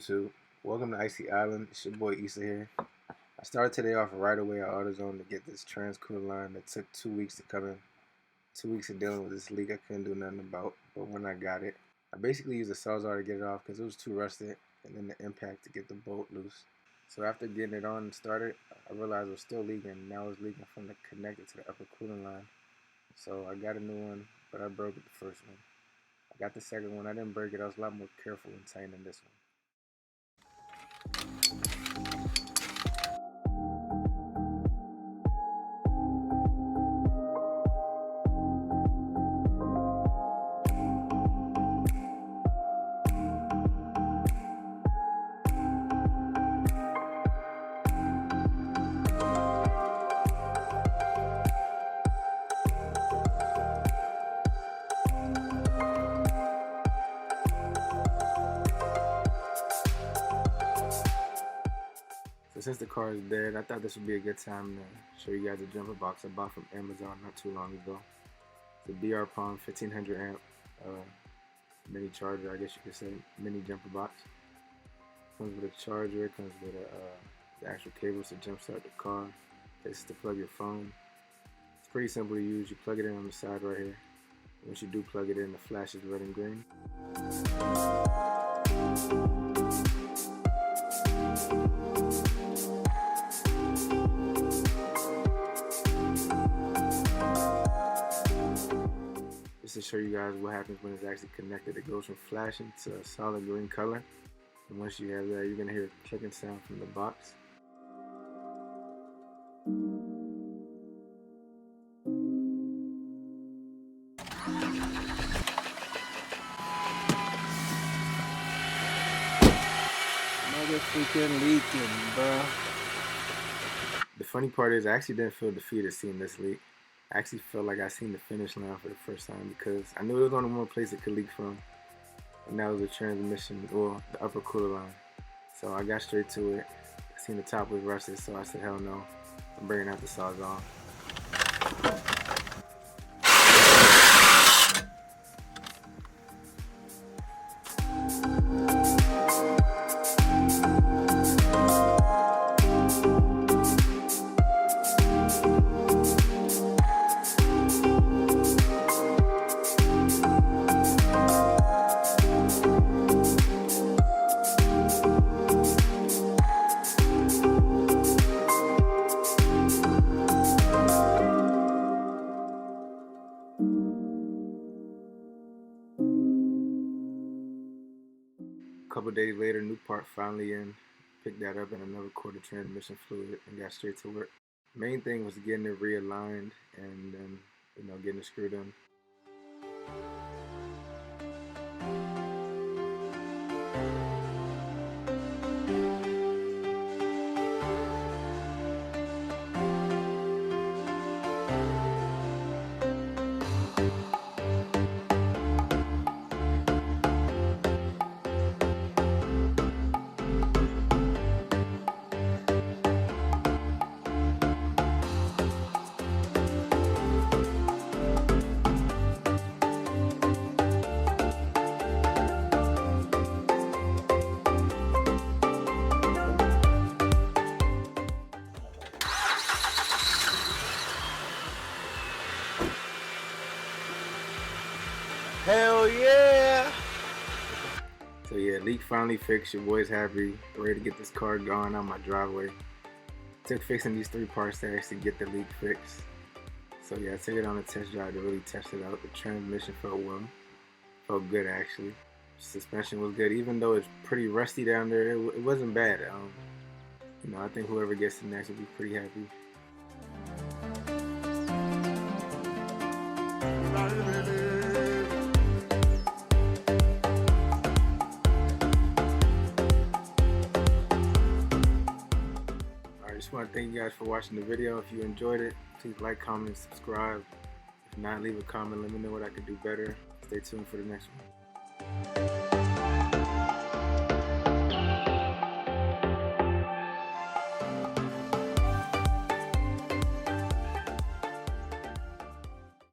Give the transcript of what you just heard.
YouTube? Welcome to Icy Island. It's your boy Issa here. I started today off right away at AutoZone to get this transcooler line that took 2 weeks to come in. 2 weeks of dealing with this leak I couldn't do nothing about, but when I got it, I basically used a Sawzall to get it off because it was too rusted, and then the impact to get the bolt loose. So after getting it on and started, I realized it was still leaking. Now it's leaking from the connector to the upper cooling line. So I got a new one, but I broke it the first one. I got the second one. I didn't break it. I was a lot more careful in tightening this one. So since the car is dead, I thought this would be a good time to show you guys a jumper box I bought from Amazon not too long ago. It's a DR Palm 1500 amp mini charger, I guess you could say, mini jumper box. Comes with a charger, comes with the actual cables to jumpstart the car, places to plug your phone. It's pretty simple to use. You plug it in on the side right here. Once you do plug it in, the flash is red and green. Just to show you guys what happens when it's actually connected. It goes from flashing to a solid green color. And once you have that, you're going to hear a clicking sound from the box. Motherfucking leaking, bro. The funny part is I actually didn't feel defeated seeing this leak. I actually felt like I seen the finish line for the first time because I knew there was only one place it could leak from, and that was the transmission, or the upper cooler line. So I got straight to it. I seen the top was rusted, so I said, hell no, I'm bringing out the Sawzall. A couple days later, new part finally in. Picked that up and another quart of transmission fluid and got straight to work. Main thing was getting it realigned and then, getting it screwed in. Hell yeah! So yeah, leak finally fixed. Your boy's happy, ready to get this car going on my driveway. Took fixing these 3 parts to actually get the leak fixed. So yeah, I took it on a test drive to really test it out. The transmission felt well. Felt good actually. Suspension was good, even though it's pretty rusty down there. It wasn't bad. I think whoever gets it next will be pretty happy. I just want to thank you guys for watching the video. If you enjoyed it, please like, comment, subscribe. If not, leave a comment. Let me know what I could do better. Stay tuned for the next one.